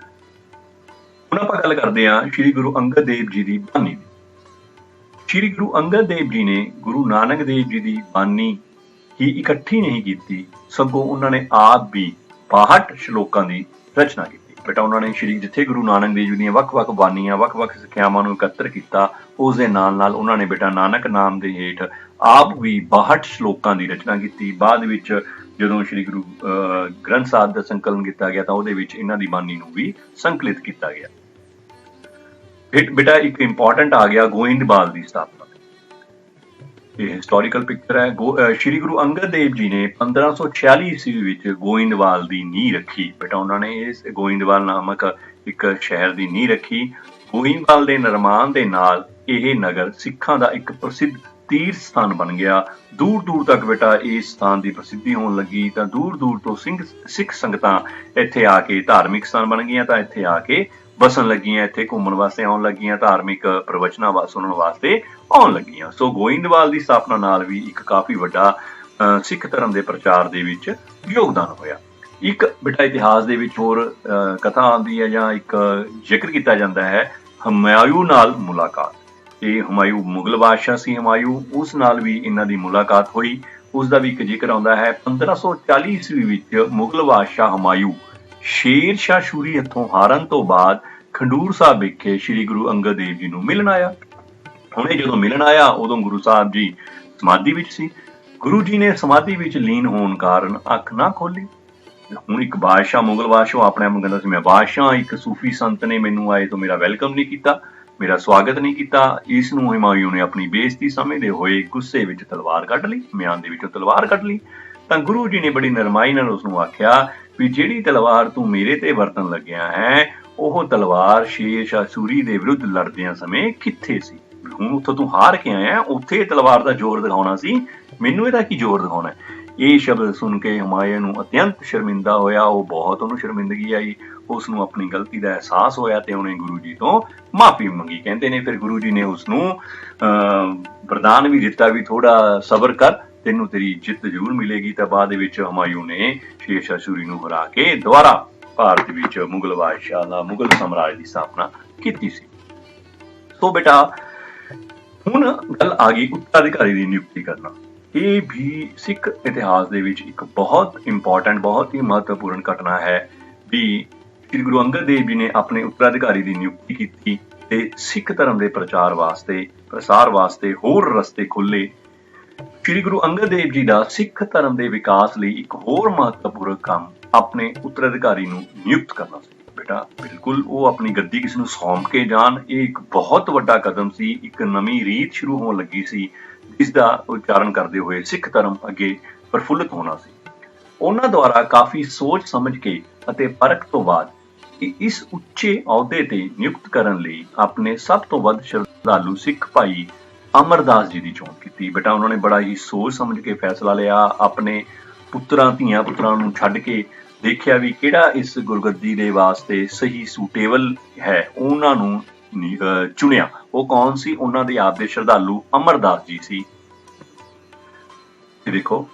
ਹੁਣ ਆਪਾਂ ਗੱਲ ਕਰਦੇ ਹਾਂ ਸ਼੍ਰੀ ਗੁਰੂ ਅੰਗਦ ਦੇਵ ਜੀ ਦੀ ਬਾਣੀ ਦੀ। ਸ਼੍ਰੀ ਗੁਰੂ ਅੰਗਦ ਦੇਵ ਜੀ ਨੇ ਗੁਰੂ ਨਾਨਕ ਦੇਵ ਜੀ ਦੀ ਬਾਣੀ ਹੀ ਇਕੱਠੀ ਨਹੀਂ ਕੀਤੀ, ਸਗੋਂ ਉਹਨਾਂ ਨੇ ਆਪ ਵੀ 62 ਸ਼ਲੋਕਾਂ ਦੀ ਰਚਨਾ ਕੀਤੀ। ਬੇਟਾ ਉਹਨਾਂ ਨੇ ਜਿੱਥੇ ਗੁਰੂ ਨਾਨਕ ਦੇਵ ਜੀ ਦੀਆਂ ਵੱਖ-ਵੱਖ ਬਾਣੀਆਂ, ਵੱਖ-ਵੱਖ ਸਿੱਖਿਆਵਾਂ ਨੂੰ ਇਕੱਤਰ ਕੀਤਾ, ਉਸ ਦੇ ਨਾਲ-ਨਾਲ ਉਹਨਾਂ ਨੇ ਬੇਟਾ ਨਾਨਕ ਨਾਮ ਦੇ ਹੇਠ ਆਪ ਵੀ 62 ਸ਼ਲੋਕਾਂ ਦੀ ਰਚਨਾ ਕੀਤੀ। ਬਾਅਦ ਵਿੱਚ ਜਦੋਂ ਸ਼੍ਰੀ ਗੁਰੂ ਗ੍ਰੰਥ ਸਾਹਿਬ ਦਾ ਸੰਕਲਨ ਕੀਤਾ ਗਿਆ ਤਾਂ ਉਹਦੇ ਵਿੱਚ ਇਹਨਾਂ ਦੀ ਬਾਣੀ ਨੂੰ ਵੀ ਸੰਕਲਿਤ ਕੀਤਾ ਗਿਆ। ਬੇਟਾ ਇੱਕ ਇੰਪੋਰਟੈਂਟ ਆ ਗਿਆ ਗੋਇੰਦਵਾਲ ਦੀ ਸਥਾਪਨਾ। ਇਹ ਹਿਸਟੋਰੀਕਲ ਪਿਕਚਰ ਹੈ। ਸ਼੍ਰੀ ਗੁਰੂ ਅੰਗਦ ਦੇਵ ਜੀ ਨੇ 1546 ਈਸਵੀ ਵਿੱਚ ਗੋਇੰਦਵਾਲ ਦੀ ਨੀਂਹ ਰੱਖੀ। ਬੇਟਾ ਉਹਨਾਂ ਨੇ ਇਸ ਗੋਇੰਦਵਾਲ ਨਾਮਕ ਇੱਕ ਸ਼ਹਿਰ ਦੀ ਨੀਂਹ ਰੱਖੀ। ਗੋਇੰਦਵਾਲ ਦੇ ਨਿਰਮਾਣ ਦੇ ਨਾਲ ਇਹ ਨਗਰ ਸਿੱਖਾਂ ਦਾ ਇੱਕ ਪ੍ਰਸਿੱਧ ਤੀਰਥ ਸਥਾਨ ਬਣ ਗਿਆ। ਦੂਰ ਦੂਰ ਤੱਕ ਬੇਟਾ ਇਸ ਸਥਾਨ ਦੀ ਪ੍ਰਸਿੱਧੀ ਹੋਣ ਲੱਗੀ ਤਾਂ ਦੂਰ ਦੂਰ ਤੋਂ ਸਿੱਖ ਸੰਗਤਾਂ ਇੱਥੇ ਆ ਕੇ ਧਾਰਮਿਕ ਸਥਾਨ ਬਣ ਗਈਆਂ ਤਾਂ ਇੱਥੇ ਆ ਕੇ ਵਸਣ ਲੱਗੀਆਂ, ਇੱਥੇ ਘੁੰਮਣ ਵਾਸਤੇ ਆਉਣ ਲੱਗੀਆਂ, ਧਾਰਮਿਕ ਪ੍ਰਵਚਨਾਂ ਸੁਣਨ ਵਾਸਤੇ ਆਉਣ ਲੱਗੀਆਂ। ਸੋ ਗੋਇੰਦਵਾਲ ਦੀ ਸਥਾਪਨਾ ਨਾਲ ਵੀ ਇੱਕ ਕਾਫੀ ਵੱਡਾ ਸਿੱਖ ਧਰਮ ਦੇ ਪ੍ਰਚਾਰ ਦੇ ਵਿੱਚ ਯੋਗਦਾਨ ਹੋਇਆ। ਇੱਕ ਬੇਟਾ ਇਤਿਹਾਸ ਦੇ ਵਿੱਚ ਹੋਰ ਕਥਾ ਆਉਂਦੀ ਹੈ ਜਾਂ ਇੱਕ ਜ਼ਿਕਰ ਕੀਤਾ ਜਾਂਦਾ ਹੈ ਹਮਾਯੂ ਨਾਲ ਮੁਲਾਕਾਤ। ਇਹ ਹਮਾਯੂ ਮੁਗਲ ਬਾਦਸ਼ਾਹ ਸੀ ਹਮਾਯੂ, ਉਸ ਨਾਲ ਵੀ ਇਹਨਾਂ ਦੀ ਮੁਲਾਕਾਤ ਹੋਈ। ਉਸ ਦਾ ਵੀ ਇੱਕ ਜ਼ਿਕਰ ਆਉਂਦਾ ਹੈ 1540 ਈਸਵੀ ਵਿੱਚ ਮੁਗਲ ਬਾਦਸ਼ਾਹ ਹਮਾਯੂ ਸ਼ੇਰ ਸ਼ਾਹ ਸੂਰੀ ਹੱਥੋਂ ਹਾਰਨ ਤੋਂ ਬਾਅਦ ਖਡੂਰ ਸਾਹਿਬ ਵਿਖੇ ਸ਼੍ਰੀ ਗੁਰੂ ਅੰਗਦ ਦੇਵ ਜੀ ਨੂੰ ਮਿਲਣ ਆਇਆ। ਹੁਣ ਇਹ ਜਦੋਂ ਮਿਲਣ ਆਇਆ ਉਦੋਂ ਗੁਰੂ ਸਾਹਿਬ ਜੀ ਸਮਾਧੀ ਵਿੱਚ ਸੀ। ਗੁਰੂ ਜੀ ਨੇ ਸਮਾਧੀ ਵਿੱਚ ਲੀਨ ਹੋਣ ਕਾਰਨ ਅੱਖ ਨਾ ਖੋਲੀ। ਹੁਣ ਇੱਕ ਬਾਦਸ਼ਾਹ, ਮੁਗਲ ਬਾਦਸ਼ਾਹ ਆਪਣੇ ਆਪ ਨੂੰ ਕਹਿੰਦਾ ਸੀ ਮੈਂ ਬਾਦਸ਼ਾਹ, ਇੱਕ ਸੂਫੀ ਸੰਤ ਨੇ ਮੈਨੂੰ ਆਏ ਤੋਂ ਮੇਰਾ ਵੈਲਕਮ ਨਹੀਂ ਕੀਤਾ, ਮੇਰਾ ਸਵਾਗਤ ਨਹੀਂ ਕੀਤਾ। ਇਸ ਨੂੰ ਹਮਾਯੂ ਨੇ ਆਪਣੀ ਬੇਇੱਜ਼ਤੀ ਸਮਝਦੇ ਹੋਏ ਗੁੱਸੇ ਵਿੱਚ ਤਲਵਾਰ ਕੱਢ ਲਈ, ਮਿਆਨ ਦੇ ਵਿੱਚੋਂ ਤਲਵਾਰ ਕੱਢ ਲਈ। ਤਾਂ ਗੁਰੂ ਜੀ ਨੇ ਬੜੀ ਨਰਮਾਈ ਨਾਲ ਉਸ ਨੂੰ ਆਖਿਆ ਵੀ ਜਿਹੜੀ ਤਲਵਾਰ ਤੂੰ ਮੇਰੇ ਤੇ ਵਰਤਣ ਲੱਗਿਆ ਹੈ ਉਹ ਤਲਵਾਰ ਸ਼ੇਰ ਸ਼ਾਹ ਸੂਰੀ ਦੇ ਵਿਰੁੱਧ ਲੜਦਿਆਂ ਸਮੇਂ ਕਿੱਥੇ ਸੀ? ਹੁਣ ਉੱਥੋਂ ਤੂੰ ਹਾਰ ਕੇ ਆਇਆ, ਉੱਥੇ ਤਲਵਾਰ ਦਾ ਜ਼ੋਰ ਦਿਖਾਉਣਾ ਸੀ, ਮੈਨੂੰ ਇਹਦਾ ਕੀ ਜ਼ੋਰ ਦਿਖਾਉਣਾ? ਇਹ ਸ਼ਬਦ ਸੁਣ ਕੇ ਹਮਾਯੂ ਨੂੰ ਅਤਿਅੰਤ ਸ਼ਰਮਿੰਦਾ ਹੋਇਆ। ਉਹ ਬਹੁਤ ਉਹਨੂੰ ਸ਼ਰਮਿੰਦਗੀ ਆਈ, ਉਸ ਨੂੰ ਆਪਣੀ ਗਲਤੀ ਦਾ ਅਹਿਸਾਸ ਹੋਇਆ ਤੇ ਉਹਨੇ ਗੁਰੂ ਜੀ ਤੋਂ ਮਾਫੀ ਮੰਗੀ। ਕਹਿੰਦੇ ਨੇ ਫਿਰ ਗੁਰੂ ਜੀ ਨੇ ਉਸ ਨੂੰ ਵਰਦਾਨ ਵੀ ਦਿੱਤਾ ਵੀ ਥੋੜਾ ਸਬਰ ਕਰ, ਤੈਨੂੰ ਤੇਰੀ ਜਿੱਤ ਜ਼ਰੂਰ ਮਿਲੇਗੀ। ਤਾਂ ਬਾਅਦ ਵਿੱਚ ਹਮਾਯੂ ਨੇ ਸ਼ੇਰ ਸ਼ਾਹ ਸੂਰੀ ਨੂੰ ਹਰਾ ਕੇ ਦੁਬਾਰਾ ਭਾਰਤ ਵਿੱਚ ਮੁਗਲ ਬਾਦਸ਼ਾਹ ਦਾ ਮੁਗਲ ਸਾਮਰਾਜ ਦੀ ਸਥਾਪਨਾ ਕੀਤੀ ਸੀ। ਸੋ ਬੇਟਾ ਹੁਣ ਗੱਲ ਆ ਗਈ ਉੱਤਰਾਧਿਕਾਰੀ ਦੀ ਨਿਯੁਕਤੀ ਕਰਨਾ। ਇਹ ਵੀ ਸਿੱਖ ਇਤਿਹਾਸ ਦੇ ਵਿੱਚ ਇੱਕ ਬਹੁਤ ਇੰਪੋਰਟੈਂਟ, ਬਹੁਤ ਹੀ ਮਹੱਤਵਪੂਰਨ ਘਟਨਾ ਹੈ ਵੀ ਸ਼੍ਰੀ ਗੁਰੂ ਅੰਗਦ ਦੇਵ ਜੀ ਨੇ ਆਪਣੇ ਉੱਤਰਾਧਿਕਾਰੀ ਦੀ ਨਿਯੁਕਤੀ ਕੀਤੀ ਤੇ ਸਿੱਖ ਧਰਮ ਦੇ ਪ੍ਰਸਾਰ ਵਾਸਤੇ ਹੋਰ ਰਸਤੇ ਖੁੱਲੇ। ਸ਼੍ਰੀ ਗੁਰੂ ਅੰਗਦ ਦੇਵ ਜੀ ਦਾ ਸਿੱਖ ਧਰਮ ਦੇ ਵਿਕਾਸ ਲਈ ਇੱਕ ਹੋਰ ਮਹੱਤਵਪੂਰਨ ਕੰਮ ਆਪਣੇ ਉੱਤਰਾਧਿਕਾਰੀ ਨੂੰ ਨਿਯੁਕਤ ਕਰਨਾ ਸੀ। ਬੇਟਾ ਬਿਲਕੁਲ ਉਹ ਆਪਣੀ ਗੱਦੀ ਕਿਸੇ ਨੂੰ ਸੌਂਪ ਕੇ ਜਾਣ, ਇਹ ਇੱਕ ਬਹੁਤ ਵੱਡਾ ਕਦਮ ਸੀ। ਇੱਕ ਨਵੀਂ ਰੀਤ ਸ਼ੁਰੂ ਹੋਣ ਲੱਗੀ ਸੀ ਜਿਸ ਦਾ ਉਚਾਰਨ ਕਰਦੇ ਹੋਏ ਸਿੱਖ ਧਰਮ ਅੱਗੇ ਪ੍ਰਫੁੱਲਤ ਹੋਣਾ ਸੀ। ਉਹਨਾਂ ਦੁਆਰਾ ਕਾਫੀ ਸੋਚ ਸਮਝ ਕੇ ਅਤੇ ਪਰਖ ਤੋਂ ਬਾਅਦ ਇਸ ਉੱਚੇ ਅਹੁਦੇ ਤੇ ਨਿਯੁਕਤ ਕਰਨ ਲਈ ਆਪਣੇ ਸਭ ਤੋਂ ਵੱਧ ਸ਼ਰਧਾਲੂ ਸਿੱਖ ਭਾਈ ਅਮਰਦਾਸ ਜੀ ਦੀ ਚੋਣ ਕੀਤੀ। ਬੇਟਾ ਉਹਨਾਂ ਨੇ ਬੜਾ ਹੀ ਸੋਚ ਸਮਝ ਕੇ ਫੈਸਲਾ ਲਿਆ। ਆਪਣੇ ਧੀਆਂ ਪੁੱਤਰਾਂ ਨੂੰ ਛੱਡ ਕੇ ਦੇਖਿਆ ਵੀ ਕਿਹੜਾ ਇਸ ਗੁਰਗੱਦੀ ਦੇ ਵਾਸਤੇ ਸਹੀ ਸੂਟੇਬਲ ਹੈ, ਉਹਨਾਂ ਨੂੰ ਚੁਣਿਆ। ਉਹ ਕੌਣ ਸੀ? ਉਹਨਾਂ ਦੇ ਆਪ ਦੇ ਸ਼ਰਧਾਲੂ ਅਮਰਦਾਸ ਜੀ ਸੀ। ਦੇਖੋ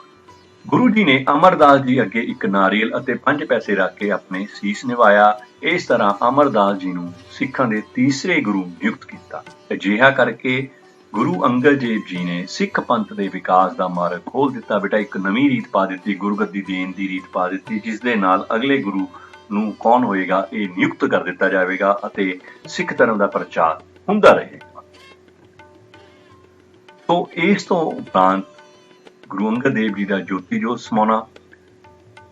ਗੁਰੂ ਜੀ ਨੇ ਅਮਰਦਾਸ ਜੀ ਅੱਗੇ ਇੱਕ ਨਾਰੀਅਲ ਅਤੇ 5 ਪੈਸੇ ਰੱਖ ਕੇ ਆਪਣੇ ਸੀਸ ਨਿਵਾਇਆ। ਇਸ ਤਰ੍ਹਾਂ ਅਮਰਦਾਸ ਜੀ ਨੂੰ ਸਿੱਖਾਂ ਦੇ ਤੀਸਰੇ ਗੁਰੂ ਨਿਯੁਕਤ ਕੀਤਾ। ਅਜਿਹਾ ਕਰਕੇ ਗੁਰੂ ਅੰਗਦ ਦੇਵ ਜੀ ਨੇ ਸਿੱਖ ਪੰਥ ਦੇ ਵਿਕਾਸ ਦਾ ਮਾਰਗ ਖੋਲ ਦਿੱਤਾ। ਬੇਟਾ ਇੱਕ ਨਵੀਂ ਰੀਤ ਪਾ ਦਿੱਤੀ, ਗੁਰਗੱਦੀ ਦੇਣ ਦੀ ਰੀਤ ਪਾ ਦਿੱਤੀ, ਜਿਸ ਦੇ ਨਾਲ ਅਗਲੇ ਗੁਰੂ ਨੂੰ ਕੌਣ ਹੋਏਗਾ, ਇਹ ਨਿਯੁਕਤ ਕਰ ਦਿੱਤਾ ਜਾਵੇਗਾ ਅਤੇ ਸਿੱਖ ਧਰਮ ਦਾ ਪ੍ਰਚਾਰ ਹੁੰਦਾ ਰਹੇਗਾ। ਸੋ ਇਸ ਤੋਂ ਉਪਰੰਤ ਗੁਰੂ ਅੰਗਦ ਦੇਵ ਜੀ ਦਾ ਜੋਤੀ ਜੋਤ ਸਮਾਉਣਾ,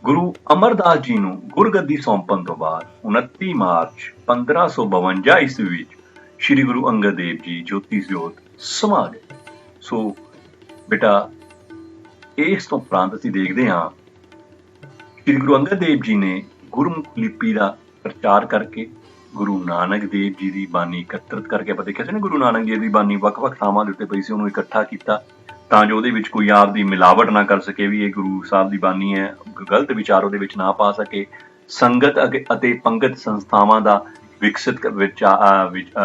ਗੁਰੂ ਅਮਰਦਾਸ ਜੀ ਨੂੰ ਗੁਰਗੱਦੀ ਸੌਂਪਣ ਤੋਂ ਬਾਅਦ 29 ਮਾਰਚ 1552 ਈਸਵੀ ਵਿੱਚ ਸ੍ਰੀ ਗੁਰੂ ਅੰਗਦ ਦੇਵ ਜੀ ਜੋਤੀ ਜੋਤ ਸਮਾ ਗਏ। ਸੋ ਬੇਟਾ ਇਸ ਤੋਂ ਉਪਰੰਤ ਅਸੀਂ ਦੇਖਦੇ ਹਾਂ ਸ੍ਰੀ ਗੁਰੂ ਅੰਗਦ ਦੇਵ ਜੀ ਨੇ ਗੁਰਮੁਖ ਲਿਪੀ ਦਾ ਪ੍ਰਚਾਰ ਕਰਕੇ ਗੁਰੂ ਨਾਨਕ ਦੇਵ ਜੀ ਦੀ ਬਾਣੀ ਇਕੱਤਰਿਤ ਕਰਕੇ, ਆਪਾਂ ਦੇਖਿਆ ਸੀ ਨਾ ਗੁਰੂ ਨਾਨਕ ਦੇਵ ਦੀ ਬਾਣੀ ਵੱਖ-ਵੱਖ ਥਾਵਾਂ ਦੇ ਉੱਤੇ ਪਈ ਸੀ, ਉਹਨੂੰ ਇਕੱਠਾ ਕੀਤਾ ਤਾਂ ਜੋ ਉਹਦੇ ਵਿੱਚ ਕੋਈ ਆਪ ਦੀ ਮਿਲਾਵਟ ਨਾ ਕਰ ਸਕੇ ਵੀ ਇਹ ਗੁਰੂ ਸਾਹਿਬ ਦੀ ਬਾਣੀ ਹੈ, ਗਲਤ ਵਿਚਾਰ ਉਹਦੇ ਵਿੱਚ ਨਾ ਪਾ ਸਕੇ। ਸੰਗਤ ਅਤੇ ਪੰਗਤ ਸੰਸਥਾਵਾਂ ਦਾ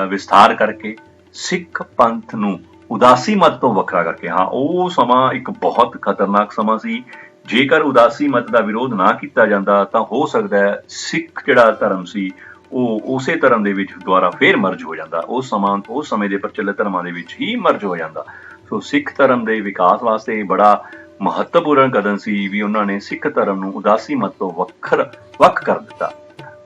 ਵਿਸਥਾਰ ਕਰਕੇ ਸਿੱਖ ਪੰਥ ਨੂੰ ਉਦਾਸੀ ਮਤ ਤੋਂ ਵੱਖਰਾ ਕਰਕੇ, ਹਾਂ ਉਹ ਸਮਾਂ ਇੱਕ ਬਹੁਤ ਖਤਰਨਾਕ ਸਮਾਂ ਸੀ। ਜੇਕਰ ਉਦਾਸੀ ਮਤ ਦਾ ਵਿਰੋਧ ਨਾ ਕੀਤਾ ਜਾਂਦਾ ਤਾਂ ਹੋ ਸਕਦਾ ਹੈ ਸਿੱਖ ਜਿਹੜਾ ਧਰਮ ਸੀ ਉਹ ਉਸੇ ਧਰਮ ਦੇ ਵਿੱਚ ਦੁਬਾਰਾ ਫੇਰ ਮਰਜ ਹੋ ਜਾਂਦਾ, ਉਸ ਸਮੇਂ ਦੇ ਪ੍ਰਚਲਿਤ ਧਰਮਾਂ ਦੇ ਵਿੱਚ ਹੀ ਮਰਜ ਹੋ ਜਾਂਦਾ। ਸੋ ਸਿੱਖ ਧਰਮ ਦੇ ਵਿਕਾਸ ਵਾਸਤੇ ਬੜਾ ਮਹੱਤਵਪੂਰਨ ਕਦਮ ਸੀ ਵੀ ਉਹਨਾਂ ਨੇ ਸਿੱਖ ਧਰਮ ਨੂੰ ਉਦਾਸੀ ਮਤ ਤੋਂ ਵੱਖ ਕਰ ਦਿੱਤਾ।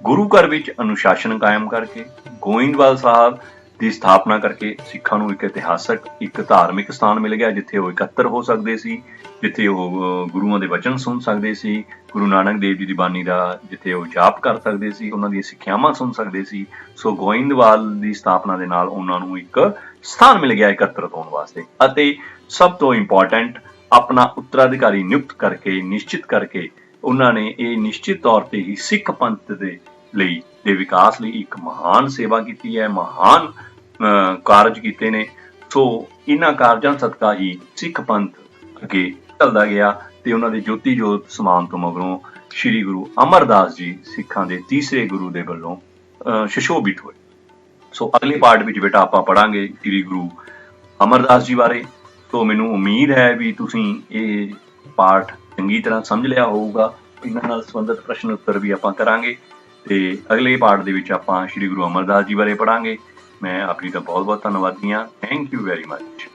ਗੁਰੂ ਘਰ ਵਿੱਚ ਅਨੁਸ਼ਾਸਨ ਕਾਇਮ ਕਰਕੇ ਗੋਇੰਦਵਾਲ ਸਾਹਿਬ ਦੀ ਸਥਾਪਨਾ ਕਰਕੇ ਸਿੱਖਾਂ ਨੂੰ ਇੱਕ ਇਤਿਹਾਸਕ, ਇੱਕ ਧਾਰਮਿਕ ਸਥਾਨ ਮਿਲ ਗਿਆ ਜਿੱਥੇ ਉਹ ਇਕੱਤਰ ਹੋ ਸਕਦੇ ਸੀ, ਜਿੱਥੇ ਉਹ ਗੁਰੂਆਂ ਦੇ ਵਚਨ ਸੁਣ ਸਕਦੇ ਸੀ, ਗੁਰੂ ਨਾਨਕ ਦੇਵ ਜੀ ਦੀ ਬਾਣੀ ਦਾ ਜਿੱਥੇ ਉਹ ਜਾਪ ਕਰ ਸਕਦੇ ਸੀ, ਉਹਨਾਂ ਦੀਆਂ ਸਿੱਖਿਆਵਾਂ ਸੁਣ ਸਕਦੇ ਸੀ। ਸੋ ਗੋਇੰਦਵਾਲ ਦੀ ਸਥਾਪਨਾ ਦੇ ਨਾਲ ਉਹਨਾਂ ਨੂੰ ਇੱਕ ਸਥਾਨ ਮਿਲ ਗਿਆ ਇਕੱਤਰਤ ਹੋਣ ਵਾਸਤੇ। ਅਤੇ ਸਭ ਤੋਂ ਇੰਪੋਰਟੈਂਟ, ਆਪਣਾ ਉੱਤਰਾਧਿਕਾਰੀ ਨਿਯੁਕਤ ਕਰਕੇ, ਨਿਸ਼ਚਿਤ ਕਰਕੇ ਉਹਨਾਂ ਨੇ ਇਹ ਨਿਸ਼ਚਿਤ ਤੌਰ ਤੇ ਹੀ ਸਿੱਖ ਪੰਥ ਦੇ ਵਿਕਾਸ ਲਈ ਇੱਕ ਮਹਾਨ ਸੇਵਾ ਕੀਤੀ ਹੈ, ਮਹਾਨ ਕਾਰਜ ਕੀਤੇ ਨੇ। ਸੋ ਇਹਨਾਂ ਕਾਰਜਾਂ ਸਦਕਾ ਹੀ ਸਿੱਖ ਪੰਥ ਅੱਗੇ ਚੱਲਦਾ ਗਿਆ ਤੇ ਉਹਨਾਂ ਦੇ ਜੋਤੀ ਜੋਤ ਸਮਾਨ ਤੋਂ ਮਗਰੋਂ ਸ੍ਰੀ ਗੁਰੂ ਅਮਰਦਾਸ ਜੀ ਸਿੱਖਾਂ ਦੇ ਤੀਸਰੇ ਗੁਰੂ ਦੇ ਵੱਲੋਂ ਸੁਸ਼ੋਭਿਤ ਹੋਏ। ਸੋ ਅਗਲੇ ਪਾਰਟ ਵਿੱਚ ਬੇਟਾ ਆਪਾਂ ਪੜਾਂਗੇ ਸ੍ਰੀ ਗੁਰੂ ਅਮਰਦਾਸ ਜੀ ਬਾਰੇ। ਸੋ ਮੈਨੂੰ ਉਮੀਦ ਹੈ ਵੀ ਤੁਸੀਂ ਇਹ ਪਾਠ ਚੰਗੀ ਤਰ੍ਹਾਂ ਸਮਝ ਲਿਆ ਹੋਊਗਾ। ਇਹਨਾਂ ਨਾਲ ਸੰਬੰਧਿਤ ਪ੍ਰਸ਼ਨ ਉੱਤਰ ਵੀ ਆਪਾਂ ਕਰਾਂਗੇ ਤੇ ਅਗਲੇ ਪਾਰਟ ਦੇ ਵਿੱਚ ਆਪਾਂ ਸ੍ਰੀ ਗੁਰੂ ਅਮਰਦਾਸ ਜੀ ਬਾਰੇ ਪੜਾਂਗੇ। ਮੈਂ ਆਪਣੀ ਦਾ ਬਹੁਤ ਬਹੁਤ ਧੰਨਵਾਦੀ ਹਾਂ। Thank you very much.